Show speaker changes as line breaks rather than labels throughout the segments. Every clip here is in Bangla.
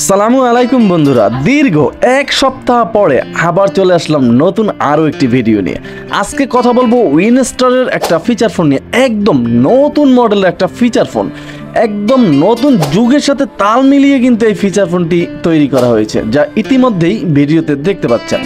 সালামু আলাইকুম বন্ধুরা, দীর্ঘ এক সপ্তাহ পরে আবার চলে আসলাম নতুন আরও একটি ভিডিও নিয়ে। আজকে কথা বলবো উইনস্টারের একটা ফিচার ফোন নিয়ে। একদম নতুন মডেলের একটা ফিচার ফোন, একদম নতুন যুগের সাথে তাল মিলিয়ে কিন্তু এই ফিচার ফোনটি তৈরি করা হয়েছে, যা ইতিমধ্যেই ভিডিওতে দেখতে পাচ্ছেন।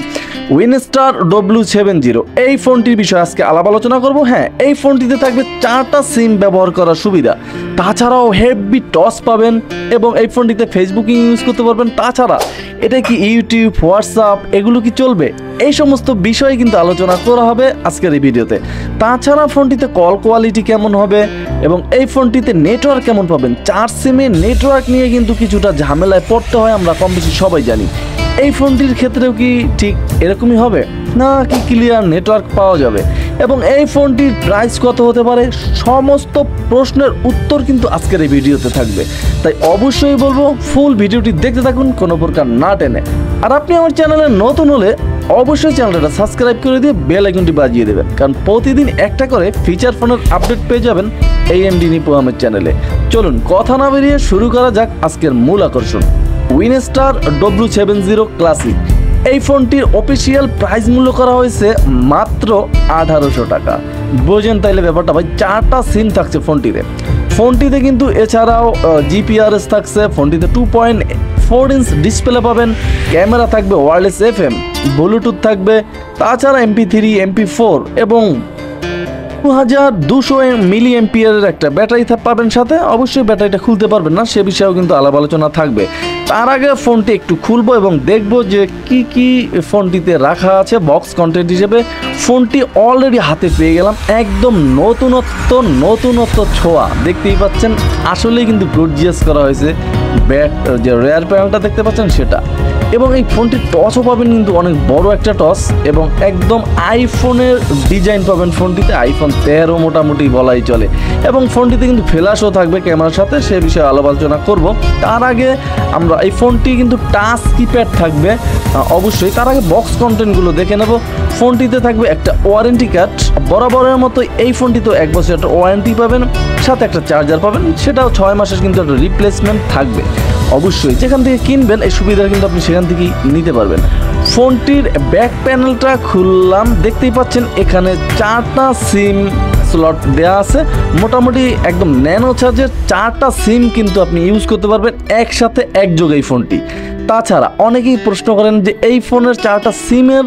উইনস্টার W70 এই ফোনটির বিষয়ে আজকে আলাপ আলোচনা করব। হ্যাঁ, এই ফোনটিতে থাকবে 4টা সিম ব্যবহার করার সুবিধা, তাছাড়াও হেভি টস পাবেন এবং এই ফোনটিতে ফেসবুকিং ইউজ করতে পারবেন। তাছাড়া এটা কি ইউটিউব, হোয়াটসঅ্যাপ এগুলো কি চলবে, এই সমস্ত বিষয়ে কিন্তু আলোচনা করা হবে আজকের এই ভিডিওতে। তাছাড়া ফোনটিতে কল কোয়ালিটি কেমন হবে এবং এই ফোনটিতে নেটওয়ার্ক কেমন পাবেন। 4 সিমের নেটওয়ার্ক নিয়ে কিন্তু কিছুটা ঝামেলায় পড়তে হয়, আমরা কম বেশি সবাই জানি। এই ফোনটির ক্ষেত্রেও কি ঠিক এরকমই হবে, না কি ক্লিয়ার নেটওয়ার্ক পাওয়া যাবে এবং এই ফোনটির প্রাইস কত হতে পারে, সমস্ত প্রশ্নের উত্তর কিন্তু আজকের এই ভিডিওতে থাকবে। তাই অবশ্যই বলবো ফুল ভিডিওটি দেখতে থাকুন, কোনো প্রকার না টেনে। আর আপনি আমার চ্যানেলে নতুন হলে অবশ্যই চ্যানেলটা সাবস্ক্রাইব করে দিয়ে বেল আইকনটি বাজিয়ে দেবেন, কারণ প্রতিদিন একটা করে ফিচার ফোনের আপডেট পেয়ে যাবেন AMD নিপো আহমেদ চ্যানেলে। চলুন কথা না বেরিয়ে শুরু করা যাক আজকের মূল আকর্ষণ। উইনস্টার W70 ক্লাসিক এই ফোনটির অফিসিয়াল প্রাইস মূল্য করা হয়েছে মাত্র 1800 টাকা। বোঝেন তাইলে ব্যাপারটা ভাই, 4টা সিম থাকছে ফোনটিতে কিন্তু এছাড়াও GPRS থাকছে। ফোনটিতে 2.4 ইঞ্চ ডিসপ্লে পাবেন, ক্যামেরা থাকবে ওয়্যারলেস FM, ব্লুটুথ থাকবে, তাছাড়া MP3, MP4 এবং 2200 মিলি এম্পিয়ারের একটা ব্যাটারি পাবেন সাথে। অবশ্যই ব্যাটারিটা খুলতে পারবেন না, সে বিষয়েও কিন্তু আলাপ আলোচনা থাকবে। তার আগে ফোনটি একটু খুলবো এবং দেখবো যে কি কি ফোনটিতে রাখা আছে বক্স কন্টেন্ট হিসেবে। ফোনটি অলরেডি হাতে পেয়ে গেলাম, একদম নতুনত্ব ছোঁয়া দেখতেই পাচ্ছেন। আসলেই কিন্তু গর্জিয়াস করা হয়েছে, যে রেয়ার প্যানেলটা দেখতে পাচ্ছেন সেটা। এবং এই ফোনটির টসও পাবেন কিন্তু অনেক বড় একটা টস এবং একদম আইফোনের ডিজাইন পাবেন ফোনটিতে, iPhone 13 মোটামুটি বলাই চলে। এবং ফোনটিতে কিন্তু ফ্ল্যাশও থাকবে ক্যামেরার সাথে, সে বিষয়ে আলাপ আলোচনা করব। তার আগে আমরা এই ফোনটি কিন্তু টাচ কিপ্যাড থাকবে অবশ্যই। তার আগে বক্স কন্টেন্টগুলো দেখে নেব। ফোনটিতে থাকবে একটা ওয়ারেন্টি কার্ড, বরাবরের মতো এই ফোনটিতেও 1 বছর একটা ওয়ারেন্টি পাবেন, সাথে একটা চার্জার পাবেন, সেটাও 6 মাসের কিন্তু একটা রিপ্লেসমেন্ট থাকবে। অবশ্যই যেখান থেকে কিনবেন এই সুবিধা কিন্তু আপনি সেখান থেকেই নিতে পারবেন। ফোনটির ব্যাক প্যানেলটা খুললাম, দেখতেই পাচ্ছেন এখানে 4টা সিম স্লট দেওয়া আছে। মোটামুটি একদম ন্যানো চার্জের 4টা সিম কিন্তু আপনি ইউজ করতে পারবেন একসাথে একযোগে এই ফোনটি। তাছাড়া অনেকেই প্রশ্ন করেন যে এই ফোনের 4টা সিমের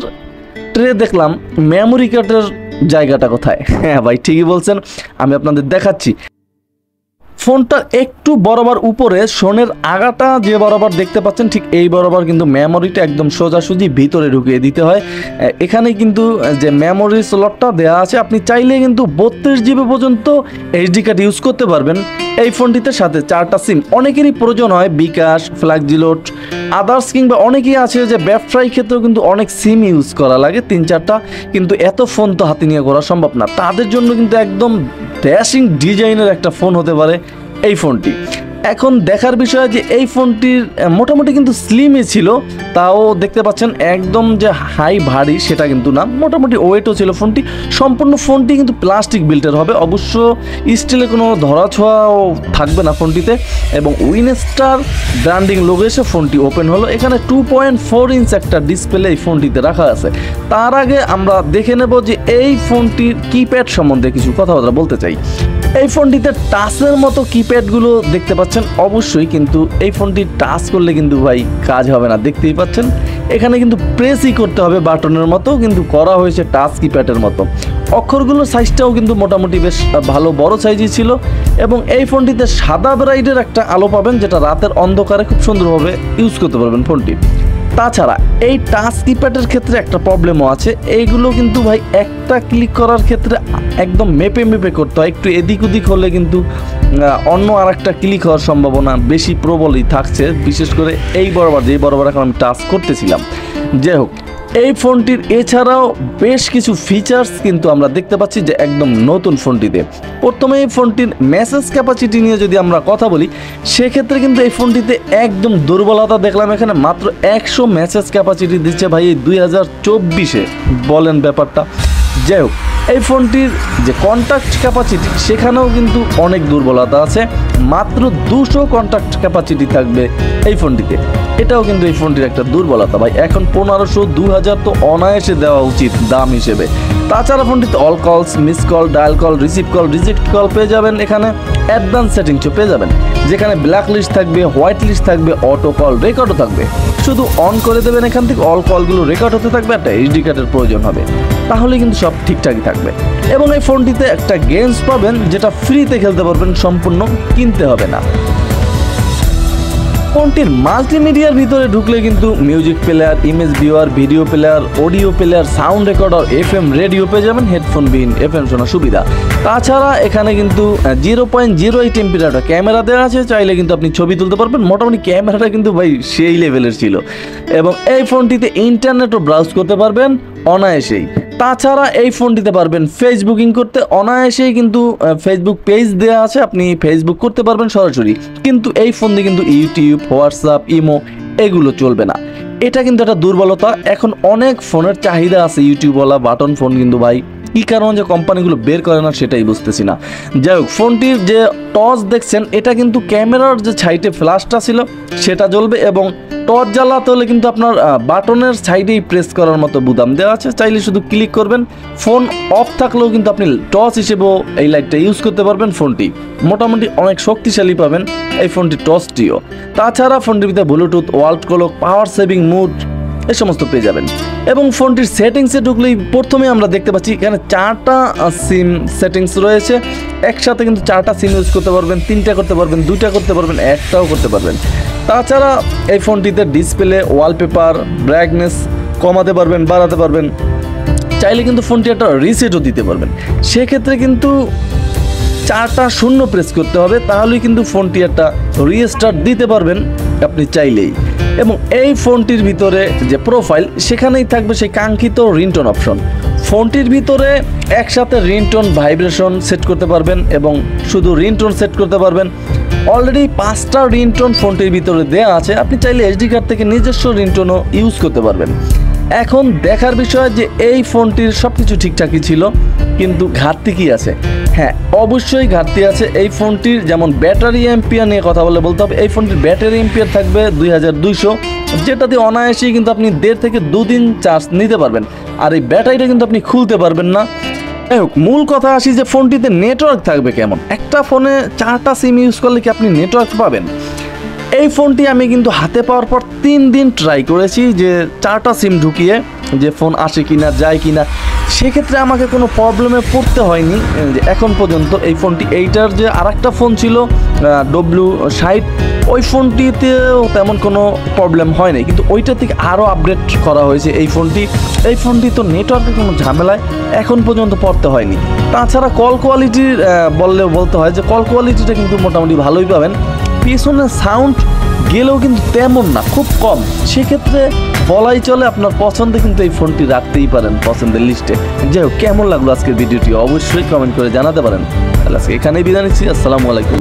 ট্রে দেখলাম, মেমোরি কার্ডের জায়গাটা কোথায়? হ্যাঁ ভাই, ঠিকই বলছেন, আমি আপনাদের দেখাচ্ছি। ফোনটা একটু বরাবর উপরে শোনের আগাটা যে বরাবর দেখতে পাচ্ছেন, ঠিক এই বরাবর কিন্তু মেমোরিটা একদম সোজাসুজি ভিতরে ঢুকিয়ে দিতে হয়। এখানে কিন্তু যে মেমোরি স্লটটা দেওয়া আছে, আপনি চাইলে কিন্তু 32 GB পর্যন্ত HD কার্ড ইউজ করতে পারবেন এই ফোনটিতে। সাথে 4টা সিম অনেকেরই প্রয়োজন হয়, বিকাশ, ফ্ল্যাক্সিলোড, আদার্স, কিংবা অনেকেই আছে যে ব্যবসায়িক ক্ষেত্রেও কিন্তু অনেক সিম ইউজ করা লাগে 3-4টা, কিন্তু এত ফোন তো হাতে নিয়ে করা সম্ভব না। তাদের জন্য কিন্তু একদম ড্যাশিং ডিজাইনের একটা ফোন হতে পারে এই ফোনটি। এখন দেখার বিষয় যে এই ফোনটির মোটামুটি কিন্তু স্লিমই ছিল, তাও দেখতে পাচ্ছেন একদম যে হাই ভারী সেটা কিন্তু না, মোটামুটি ওয়েটও ছিল ফোনটি। সম্পূর্ণ ফোনটি কিন্তু প্লাস্টিক বিল্টের হবে, অবশ্য স্টিলে কোনো ধরাছোঁয়াও থাকবে না ফোনটিতে। এবং উইনস্টার ব্র্যান্ডিং লোগো এসে ফোনটি ওপেন হলো। এখানে 2.4 ইঞ্চ একটা ডিসপ্লে এই ফোনটিতে রাখা আছে। তার আগে আমরা দেখে নেব যে এই ফোনটির কিপ্যাড সম্বন্ধে কিছু কথাবার্তা বলতে চাই। এই ফোনটিতে টাচের মতো কিপ্যাডগুলো দেখতে পাচ্ছেন, অবশ্যই কিন্তু এই ফোনটি টাচ করলে কিন্তু ভাই কাজ হবে না, দেখতেই পাচ্ছেন এখানে কিন্তু প্রেসই করতে হবে বাটনের মতো, কিন্তু করা হয়েছে টাচ কিপ্যাডের মতো। অক্ষরগুলোর সাইজটাও কিন্তু মোটামুটি বেশ ভালো বড় সাইজই ছিল। এবং এই ফোনটিতে সাদা ব্রাইটের একটা আলো পাবেন, যেটা রাতের অন্ধকারে খুব সুন্দরভাবে ইউজ করতে পারবেন ফোনটি। তাছাড়া এই টাচ কিপ্যাডের ক্ষেত্রে একটা প্রবলেমও আছে, এইগুলো কিন্তু ভাই একটা ক্লিক করার ক্ষেত্রে একদম মেপে করতে হয়, একটু এদিক ওদিক হলে কিন্তু অন্য আর একটা ক্লিক হওয়ার সম্ভাবনা বেশি প্রবলই থাকছে, বিশেষ করে এই বরাবর এখন আমি টাচ করতেছিলাম। যাই হোক, এই ফোনটির এছাড়াও বেশ কিছু ফিচার্স কিন্তু আমরা দেখতে পাচ্ছি যে একদম নতুন ফোনটিতে। প্রথমে এই ফোনটির মেসেজ ক্যাপাসিটি নিয়ে যদি আমরা কথা বলি, সেক্ষেত্রে কিন্তু এই ফোনটিতে একদম দুর্বলতা দেখলাম। এখানে মাত্র 100 মেসেজ ক্যাপাসিটি দিচ্ছে ভাই এই 2024-এ, বলেন ব্যাপারটা। যাই হোক, এই ফোনটির যে কন্ট্যাক্ট ক্যাপাসিটি সেখানেও কিন্তু অনেক দুর্বলতা আছে। মাত্র 200 কন্ট্যাক্ট ক্যাপাসিটি থাকবে এই ফোনটিতে। এটাও কিন্তু এই ফোনটির একটা দুর্বলতা ভাই। এখন 1500 2000 তো অনায়াসে দেওয়া উচিত দাম হিসেবে। তাছাড়া ফোনটিতে অল কলস, miss call, dial call, receive call, reject call পেয়ে যাবেন। এখানে অ্যাডভান্স সেটিংসও পেয়ে যাবেন, যেখানে ব্ল্যাক লিস্ট থাকবে, হোয়াইট লিস্ট থাকবে, অটো কল রেকর্ডও থাকবে। শুধু অন করে দেবেন, এখান থেকে অল কলগুলো রেকর্ড হতে থাকবে। একটা এইচডি কার্ডের প্রয়োজন হবে, তাহলে কিন্তু সব ঠিকঠাকই থাকবে। এবং এই ফোনটিতে একটা গেমস পাবেন যেটা ফ্রিতে খেলতে পারবেন, সম্পূর্ণ কিনতে হবে না। ফোনটির মাল্টিমিডিয়ার ভিতরে ঢুকলে কিন্তু music player, image viewer, video player, audio player, sound recorder, FM radio পেয়ে যাবেন, হেডফোন বিহীন এফএম শোনার সুবিধা। তাছাড়া এখানে কিন্তু 0.08 এমপির একটা ক্যামেরা দেওয়া আছে, চাইলে কিন্তু আপনি ছবি তুলতে পারবেন। মোটামুটি ক্যামেরাটা কিন্তু ভাই সেই লেভেলের ছিল। এবং এই ফোনটিতে ইন্টারনেটও ব্রাউজ করতে পারবেন অনায়াসেই। তাছাড়া এই ফোনটিতে পারবেন ফেসবুকিং করতে অনায়াসেই, কিন্তু ফেসবুক পেজ দেওয়া আছে, আপনি ফেসবুক করতে পারবেন সরাসরি। কিন্তু এই ফোন দিয়ে কিন্তু ইউটিউব, হোয়াটসঅ্যাপ, ইমো এগুলো চলবে না। এটা কিন্তু একটা দুর্বলতা। এখন অনেক ফোনের চাহিদা আছে ইউটিউবওয়ালা বাটন ফোন, কিন্তু ভাই কী কারণ যে কোম্পানিগুলো বের করে না সেটাই বুঝতেছি না। যাই হোক, ফোনটির যে টর্চ দেখছেন, এটা কিন্তু ক্যামেরার যে সাইডে ফ্ল্যাশটা ছিল সেটা জ্বলবে, এবং টর্চ জ্বালাতে হলে কিন্তু আপনার বাটনের সাইডেই প্রেস করার মতো বোতাম দেওয়া আছে, চাইলে শুধু ক্লিক করবেন। ফোন অফ থাকলেও কিন্তু আপনি টর্চ হিসেবেও এই লাইটটা ইউজ করতে পারবেন। ফোনটি মোটামুটি অনেক শক্তিশালী পাবেন এই ফোনটির টর্চটিও। তাছাড়া ফোনটির ভিতরে Bluetooth, world clock, power saving mood এই সমস্ত পেয়ে যাবেন। এবং ফোনটির সেটিংসে ঢুকলেই প্রথমে আমরা দেখতে পাচ্ছি এখানে 4টা সিম সেটিংস রয়েছে। একসাথে কিন্তু 4টা সিম ইউজ করতে পারবেন, 3টা করতে পারবেন, 2টা করতে পারবেন, 1টাও করতে পারবেন। তাছাড়া এই ফোনটিতে ডিসপ্লে, ওয়ালপেপার, ব্রাইটনেস কমাতে পারবেন, বাড়াতে পারবেন। চাইলে কিন্তু ফোনটি একটা রিসেটও দিতে পারবেন। সেক্ষেত্রে কিন্তু 4টা 0 প্রেস করতে হবে, তাহলেই কিন্তু ফোনটি একটা রিস্টার্ট দিতে পারবেন আপনি চাইলেই। এবং এই ফোনটির ভিতরে যে প্রোফাইল, সেখানেই থাকবে সেই কাঙ্ক্ষিত রিংটোন অপশন। ফোনটির ভিতরে একসাথে রিংটোন, ভাইব্রেশন সেট করতে পারবেন এবং শুধু রিংটোন সেট করতে পারবেন। অলরেডি 5টা রিংটোন ফোনটির ভিতরে দেওয়া আছে, আপনি চাইলে এইচডি কার্ড থেকে নিজস্ব রিংটোনও ইউজ করতে পারবেন। এখন দেখার বিষয় যে এই ফোনটির সব কিছু ঠিকঠাকই ছিল, কিন্তু ঘাটতি কী আছে? হ্যাঁ, অবশ্যই ঘাটতি আছে এই ফোনটির। যেমন ব্যাটারি এম্পিয়ার নিয়ে কথা বলতে হবে। এই ফোনটির ব্যাটারি এম্পিয়ার থাকবে 2200, যেটা দিয়ে অনায়াসেই কিন্তু আপনি 1.5 থেকে 2 দিন চার্জ নিতে পারবেন। আর এই ব্যাটারিটা কিন্তু আপনি খুলতে পারবেন না। যাই হোক, মূল কথা আসি যে ফোনটিতে নেটওয়ার্ক থাকবে কেমন। একটা ফোনে 4টা সিম ইউজ করলে কি আপনি নেটওয়ার্ক পাবেন? এই ফোনটি আমি কিন্তু হাতে পাওয়ার পর 3 দিন ট্রাই করেছি যে 4টা সিম ঢুকিয়ে যে ফোন আসে কিনা, যায় কিনা। সেক্ষেত্রে আমাকে কোনো প্রবলেমে পড়তে হয়নি এখন পর্যন্ত। এই ফোনটি, এইটার যে আরেকটা ফোন ছিল W60, ওই ফোনটিতেও তেমন কোনো প্রবলেম হয়নি, কিন্তু ওইটা থেকে আরও আপডেট করা হয়েছে এই ফোনটি তো নেটওয়ার্কের কোনো ঝামেলায় এখন পর্যন্ত পড়তে হয়নি। তাছাড়া কল কোয়ালিটির বলতে হয় যে কল কোয়ালিটিটা কিন্তু মোটামুটি ভালোই পাবেন। পিছনে সাউন্ড গেলেও কিন্তু তেমন না, খুব কম। সেক্ষেত্রে বলাই চলে আপনার পছন্দে কিন্তু এই ফোনটি রাখতেই পারেন পছন্দের লিস্টে। যাই হোক, কেমন লাগলো আজকের ভিডিওটি অবশ্যই কমেন্ট করে জানাতে পারেন। তাহলে আজকে এখানেই বিদায় নিচ্ছি। আসসালামু আলাইকুম।